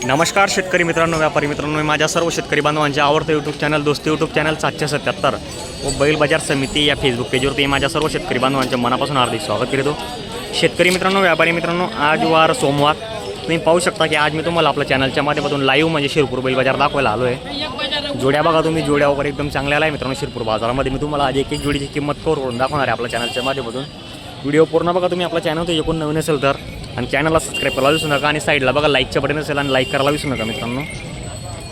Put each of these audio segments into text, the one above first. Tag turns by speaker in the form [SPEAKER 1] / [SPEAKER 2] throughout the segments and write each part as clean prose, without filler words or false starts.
[SPEAKER 1] नमस्कार शेतकरी मित्रांनो, व्यापारी मित्रांनो, माझ्या सर्व शेतकरी बांधवांचे आवडतं यूट्यूब चॅनल दोस्ती यूट्यूब चॅनल 777 व बैल बाजार समिती या फेसबुक पेजवरती माझ्या सर्व शेतकरी बांधवांचे मनापासून हार्दिक स्वागत करतो. शेतकरी मित्रांनो, व्यापारी मित्रांनो, आज वार सोमवार. तुम्ही पाहू शकता की आज मी तुम्हाला आपल्या चॅनलच्या माध्यमातून लाईव्ह म्हणजे शिरपूर बैल बाजार दाखवायला आलो आहे. जोड्या बघा तुम्ही, जोड्या वगैरे एकदम चांगल्या आल्या आहे मित्रांनो. शिरपूर बाजारामध्ये मी तुम्हाला आज एक एक जोडीची किंमत करून दाखवणार आहे आपल्या चॅनलच्या माध्यमातून. व्हिडिओ पूर्ण बघा तुम्ही. आपल्या चॅनल ते एकूण नवीन असेल तर आणि चॅनलला सबस्क्राईब करायला विसरू नका आणि साईडला बघा लाईकच्या बटन असेल आणि लाईक करायला विसरू नका मित्रांनो.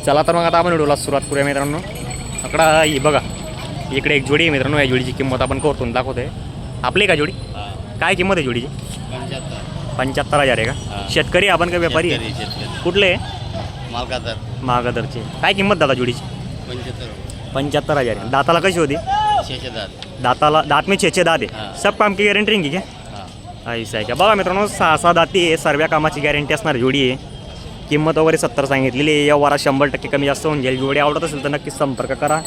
[SPEAKER 1] चला तर मग आता आपण व्हिडिओला सुरुवात करूया मित्रांनो. आकडा ही बघा, इकडे एक जोडी आहे मित्रांनो. या जोडीची किंमत आपण करून दाखवतोय. आपली का जोडी? काय किंमत आहे जोडीची? 75,000 आहे का? शेतकरी आपण का व्यापारी आहे? कुठले? मागादरचे. काय किंमत दादा जोडीची? 75,000 आहे. दाताला कशी होती? दाताला दात में 6 दात आहे. सब काम की गॅरंटी रहेंगी क्या? ऐसा आहे का? बघा मित्रांनो, 6 दाती आहे. सर्व कामाची गॅरंटी असणार जोडी आहे. किंमत वगैरे 70 सांगितलेली आहे. या वारा 100% कमी जास्त होऊन जाईल. जोडी आवडत असेल तर नक्कीच संपर्क करा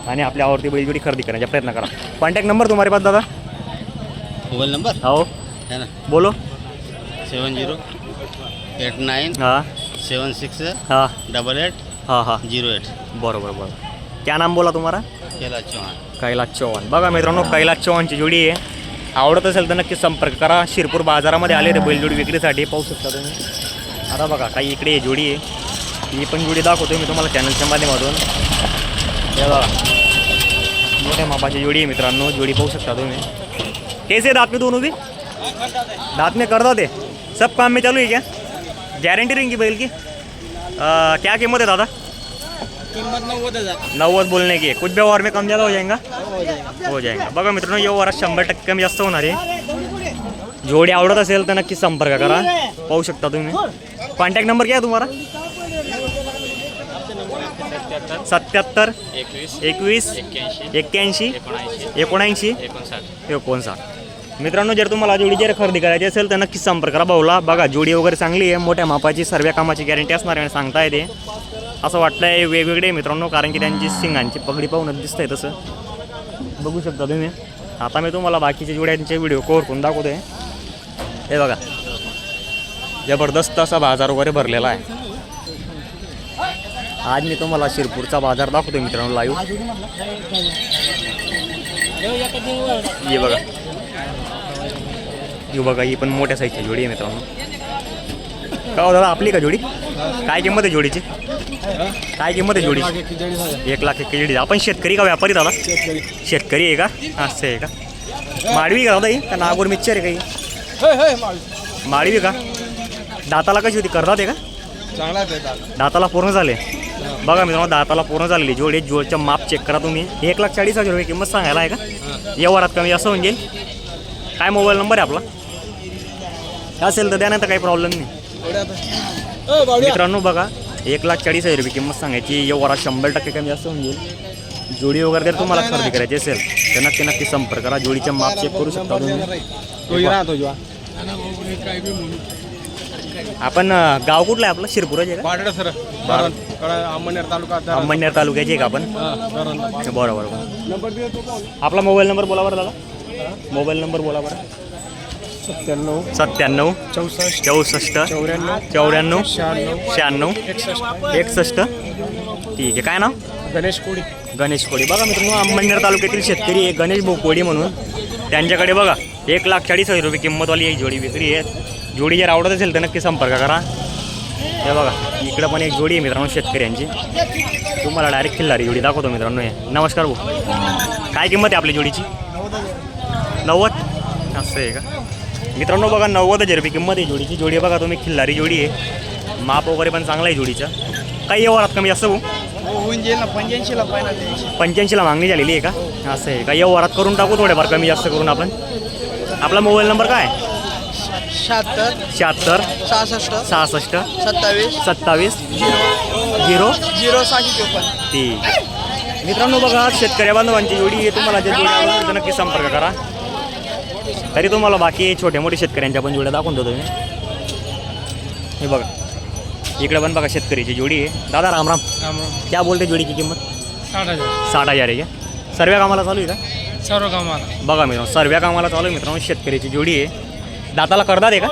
[SPEAKER 1] आणि आपल्या आवडती बैल जोडी खरेदी करण्याचा प्रयत्न करा. कॉन्टॅक्ट नंबर तुम्हारे पास दादा?
[SPEAKER 2] मोबाइल नंबर
[SPEAKER 1] हो
[SPEAKER 2] है ना,
[SPEAKER 1] बोलो.
[SPEAKER 2] 7089
[SPEAKER 1] हाँ
[SPEAKER 2] 76
[SPEAKER 1] हाँ
[SPEAKER 2] 88
[SPEAKER 1] हाँ हाँ
[SPEAKER 2] 08.
[SPEAKER 1] बरोबर बरोबर. क्या नाम बोला तुम्हारा?
[SPEAKER 2] कैलाश चौहान.
[SPEAKER 1] कैलाश चव्हाण. बघा मित्रांनो, कैलाश चव्हाणची जोडी आहे. आवडत असेल तर नक्की संपर्क करा. शिरपूर बाजारामध्ये आले ते बैलजोडी विक्रीसाठी. पाहू शकता तुम्ही. आता बघा काही इकडे जोडी आहे. ही पण जोडी दाखवतो मी तुम्हाला चॅनलच्या माध्यमातून. हे बघा, मोठ्या मापाची जोडी आहे मित्रांनो. जोडी पाहू शकता तुम्ही. कैसे दांत में दोनों भी? दांत में कर दो. सब काम में चालू है क्या? गारंटी रहेंगी बैल की? क्या कीमत है दादा?
[SPEAKER 2] कीमत 90,000.
[SPEAKER 1] 90 बोलने की. कुछ व्यवहार में कम ज़्यादा हो जाएगा? हो जाएगा. बघा मित्रांनो, व्यवहारात 100% कमी जास्त होणार आहे. जोडी आवडत असेल तर नक्की संपर्क करा. पाहू शकता तुम्ही. कॉन्टॅक्ट नंबर क्या है तुम्हारा? 77 21 81 79 59. मित्रांनो, जर तुम्हाला जोडी जर खरेदी करायची असेल तर नक्की संपर्क करा भाऊला. बघा जोडी वगैरे चांगली आहे. मोठ्या मापाची सर्व कामाची गॅरंटी असणार आहे. सांगता येते असं वाटतंय वेगवेगळे मित्रांनो, कारण की त्यांची सिंगांची पगडी पाहूनच दिसतंय तसं. बघू शकता तुम्ही. आता मी तुम्हाला बाकीच्या जोड्यांचे व्हिडिओ कव्हर करून दाखवतोय. हे बघा, जबरदस्त असा बाजार वगैरे भरलेला आहे. आज मी तुम्हाला शिरपूरचा बाजार दाखवतोय मित्रांनो लाईव्ह. हे बघा, ही बघा, ही पण मोठ्या साईजची जोडी आहे मित्रांनो. का हो दादा, आपली का जोडी? काय किंमत आहे जोडीची? काय किंमत आहे जोडीची? 1,01,000. आपण शेतकरी का व्यापारी दादा? शेतकरी आहे का? असं आहे का? माडवी का दादा ही? का नागोर मिक्सर आहे काही? माडवी का? दाताला कशी होती? करतात आहे का?
[SPEAKER 2] चांगला
[SPEAKER 1] दाताला पूर्ण झाले. बघा मित्रांनो, दाताला पूर्ण झालेली जोडी. जोडचं माप चेक करा तुम्ही. 1,40,000 रुपये किंमत सांगायला आहे का? व्यवहारात कमी जास्त होऊन जाईल. काय मोबाईल नंबर आहे आपला? असेल तर त्यानंतर काही प्रॉब्लेम नाही मित्रांनो. बघा, 1,40,000 रुपये किंमत सांगायची. व्यवहारात 100% कमी जास्त होऊन जाईल. जोडी वगैरे जर तुम्हाला खरेदी करायची असेल तर नक्की नक्की संपर्क करा. जोडीचे माप चेक करू शकता तुम्ही. आपण गाव कुठलं आहे आपलं? शिरपूरच आहे का? अंमळनेर तालुक्याचे आहे का आपण? बरोबर. आपला मोबाईल नंबर बोला बरं दादा. मोबाईल नंबर बोला बरं.
[SPEAKER 2] 97
[SPEAKER 1] 97 64 94 96 61. ठीक आहे. काय नाव?
[SPEAKER 2] गणेश कोडी.
[SPEAKER 1] गणेश कोडी. बघा मित्रांनो, अंमळनेर तालुक्यातील शेतकरी आहे गणेश भाऊ कोडी म्हणून. त्यांच्याकडे बघा 1,40,000 रुपये किंमतवाली एक जोडी विक्री आहे. जोडी जर आवडत असेल तर नक्की संपर्क करा. हे बघा, इकडं पण एक जोडी आहे मित्रांनो शेतकऱ्यांची. तुम्हाला डायरेक्ट खिल्लारी जोडी दाखवतो मित्रांनो. हे नमस्कार भाऊ, काय किंमत आहे आपली जोडीची? 90. असं आहे का मित्रांनो? बघा, 90,000 रुपये किंमत आहे जोडीची. जोडी बघा तुम्ही, खिल्लारी जोडी आहे. माप वगैरे पण चांगला आहे जोडीचा. काही व्यवहारात कमी जास्त
[SPEAKER 2] होऊन जाईल ना.
[SPEAKER 1] 85ला मागणी झालेली आहे का? असं आहे का? व्यवहारात करून टाकू थोडेफार कमी जास्त करून आपण. आपला मोबाईल नंबर काय? 76 66 27 0 ठीक आहे. मित्रांनो, बघा शेतकऱ्या बांधवांची जोडी आहे. तुम्हाला जर जोडी आवडली तर नक्की संपर्क करा. तरी तुम्हाला बाकी छोट्या मोठ्या शेतकऱ्यांच्या पण जोड्या दाखवून देतो मी. हे बघा, इकडे पण बघा शेतकरीची जोडी आहे. दादा राम राम. क्या बोलते जोडीची किंमत? 60,000 आहे का? सर्व कामाला चालू आहे का?
[SPEAKER 2] सर्व कामाला.
[SPEAKER 1] बघा मित्रांनो, सर्व कामाला चालू आहे मित्रांनो. शेतकरीची जोडी आहे. दाताला करदात आहे का?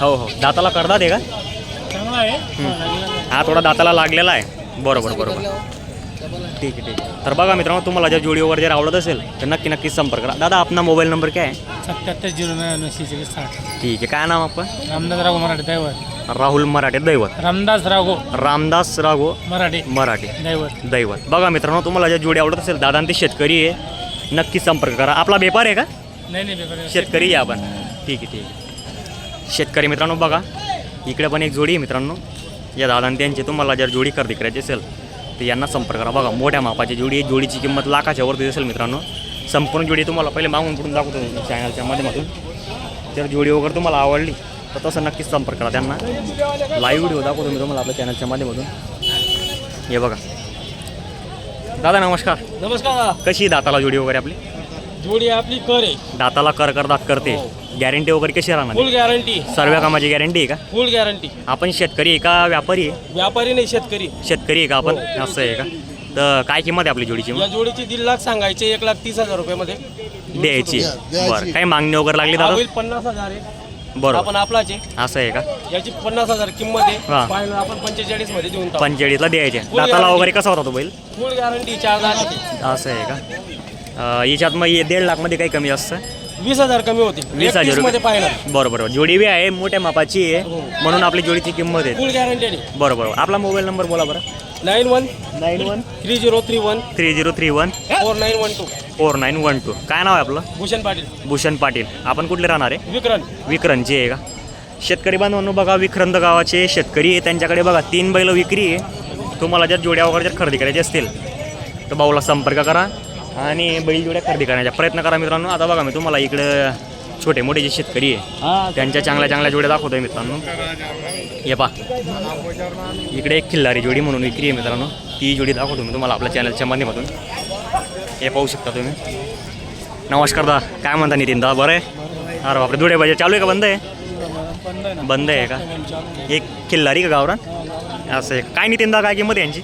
[SPEAKER 1] हो हो, दाताला करदात आहे का?
[SPEAKER 2] चांगला आहे.
[SPEAKER 1] हा थोडा दाताला लागलेला आहे. बरोबर बरोबर, ठीक आहे ठीक आहे. तर बघा मित्रांनो, तुम्हाला जर जोडी वगैरे जर आवडत असेल तर नक्की नक्की संपर्क करा. दादा आपला मोबाईल नंबर काय आहे?
[SPEAKER 2] 7709
[SPEAKER 1] ठीक आहे. काय नाव आपण?
[SPEAKER 2] रामदास राघो मराठी दैवत.
[SPEAKER 1] राहुल मराठे दैवत. रामदास राघो मराठे दैवत. बघा मित्रांनो, तुम्हाला जर जोडी आवडत असेल, दादा ते शेतकरी आहे, नक्की संपर्क करा. आपला व्यापार आहे का?
[SPEAKER 2] नाही
[SPEAKER 1] शेतकरी आहे आपण. ठीक आहे ठीक आहे. शेतकरी मित्रांनो बघा, इकडे पण एक जोडी आहे मित्रांनो. या दादा त्यांची तुम्हाला जर जोडी खरेदी करायची असेल तर यांना संपर्क करा. बघा मोठ्या मापाची जोडी आहे. जोडीची किंमत लाखाच्या वरती असेल मित्रांनो. संपूर्ण जोडी तुम्हाला पहिले मागून पुढून दाखवतो चॅनलच्या माध्यमातून. जर जोडी वगैरे तुम्हाला आवडली तर तसं नक्कीच संपर्क करा त्यांना. लाईव्ह व्हिडिओ दाखवतो मी तुम्हाला आपल्या चॅनलच्या माध्यमातून. हे बघा दादा नमस्कार.
[SPEAKER 2] नमस्कार.
[SPEAKER 1] कशी दाताला जोडी वगैरे आपली?
[SPEAKER 2] जोडी आपली कर आहे.
[SPEAKER 1] दाताला कर दात करते. गॅरंटी वगैरे कशी राहणार?
[SPEAKER 2] फुल गॅरंटी.
[SPEAKER 1] सर्व कामाची गॅरंटी आहे का?
[SPEAKER 2] फुल गॅरंटी.
[SPEAKER 1] आपण शेतकरी आहे का व्यापारी आहे?
[SPEAKER 2] व्यापारी नाही, शेतकरी.
[SPEAKER 1] शेतकरी आहे का आपण? असं आहे का? तर काय किंमत आहे आपली जोडीची
[SPEAKER 2] या जोडीची 1.5 लाख सांगायचे, 1,30,000 रुपयामध्ये
[SPEAKER 1] द्यायची. बरं, काही मागणी वगैरे लागली दादा?
[SPEAKER 2] 50,000 आहे.
[SPEAKER 1] बरोबर,
[SPEAKER 2] आपण आपलाच आहे.
[SPEAKER 1] असं आहे का?
[SPEAKER 2] याची 50,000 किंमत आहे.
[SPEAKER 1] हा.
[SPEAKER 2] फायनल आपण 45 मध्ये देऊन टाकू.
[SPEAKER 1] 45ला द्यायचे.
[SPEAKER 2] Full
[SPEAKER 1] दाताला
[SPEAKER 2] guarantee.
[SPEAKER 1] वगैरे कसा होता तो बैल?
[SPEAKER 2] फुल गॅरंटी. 4 दात.
[SPEAKER 1] असं आहे का? याच्यात मग 1.5 लाखमध्ये काही कमी असतं?
[SPEAKER 2] 20,000 कमी होती.
[SPEAKER 1] 20,000
[SPEAKER 2] मध्ये
[SPEAKER 1] रुपये.
[SPEAKER 2] फायनल.
[SPEAKER 1] बरोबर. जोडी बी आहे, मोठ्या मापाची आहे, म्हणून आपली जोडीची किंमत आहे.
[SPEAKER 2] फुल गॅरंटी.
[SPEAKER 1] बरोबर. आपला मोबाईल नंबर बोला बरं.
[SPEAKER 2] 91 3031
[SPEAKER 1] 3031
[SPEAKER 2] 4912.
[SPEAKER 1] 4912. काय नाव आहे आपलं?
[SPEAKER 2] भूषण पाटील.
[SPEAKER 1] भूषण पाटील. आपण कुठले राहणार आहे?
[SPEAKER 2] विक्रण.
[SPEAKER 1] विक्रणची आहे का? शेतकरी बांधवांनो बघा, विक्रांत गावाचे शेतकरी आहे. त्यांच्याकडे बघा 3 बैल विक्री आहे. तुम्हाला जर जोड्या वगैरे जर खरेदी करायची असतील तर भाऊला संपर्क करा आणि बैल जोड्या खरेदी करण्याचा प्रयत्न करा मित्रांनो. आता बघा मी तुम्हाला इकडं छोटे मोठे जे शेतकरी आहे त्यांच्या चांगल्या चांगल्या जोड्या दाखवतोय मित्रांनो. हे पा, इकडे एक खिल्लारी जोडी म्हणून विक्री आहे मित्रांनो. ती जोडी दाखवतो मी तुम्हाला आपल्या चॅनलच्या माध्यमातून. हे पाहू शकता तुम्ही. नमस्कार दा, काय म्हणता नितीन दा? बरं आहे? अरे बापरे, जोड्या पाहिजे चालू आहे का बंद आहे? बंद आहे का? एक खिल्लारी का गावरान? असं आहे. काय नितीन दा, काय किंमत आहे यांची?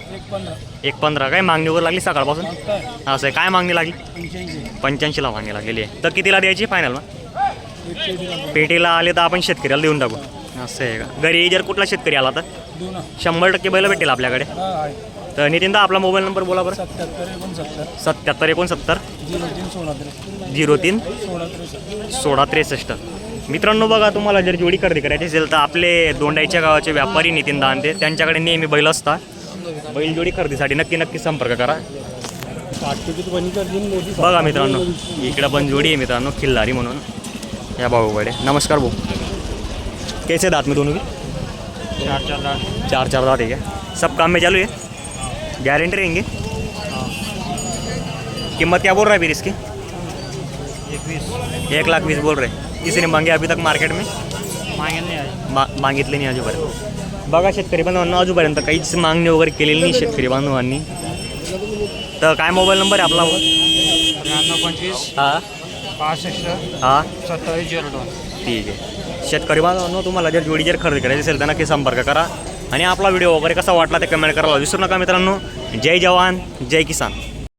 [SPEAKER 1] 1.15. काय मागणी वगैरे लागली सकाळपासून? असं आहे. काय मागणी लागली? 85ला मागणी लागलेली आहे. तर कितीला द्यायची फायनल? मग पेटीला आले तर आपण शेतकऱ्याला देऊन टाकू. असं आहे का? घरी जर कुठला शेतकरी आला तर 100% बैल भेटेल आपल्याकडे. तर नितीन दा आपला मोबाईल नंबर बोला बरं. 77 69 03 1663. मित्रांनो बघा, तुम्हाला जर जोडी खरेदी करायची असेल तर आपले दोंडाईच्या गावाचे व्यापारी नितीन दांते त्यांच्याकडे नेहमी बैल असतात. बैल जोडी खरेदीसाठी नक्की नक्की संपर्क करा. बघा मित्रांनो, इकडं पण जोडी आहे मित्रांनो, खिल्लारी म्हणून. या भाऊकडे नमस्कार भाऊ. कैसे दात में दोनों भी? 4 दात है क्या? सब काम में चालू है? गारंटी रहेंगे? कीमत क्या बोल रहा है फिर इसकी? 1,20,000 बोल रहे. किसी ने मांगे अभी तक मार्केट में? मागितले नाही अजूनपर्यंत. बघा शेतकरी बांधवांना, अजूनपर्यंत काहीच मागणी वगैरे केलेली नाही शेतकरी बांधवांनी. तर काय मोबाईल नंबर आहे आपला?
[SPEAKER 2] 95
[SPEAKER 1] हां
[SPEAKER 2] 65
[SPEAKER 1] हां
[SPEAKER 2] 2702.
[SPEAKER 1] ठीक आहे. शेतकरी बांधवांनो, तुम्हाला जर जोडी जर खरेदी करायची असेल तर नक्की संपर्क करा. आणि आपला व्हिडिओ वगैरे कसा वाटला ते कमेंट करायला विसरू नका मित्रांनो. जय जवान जय किसान.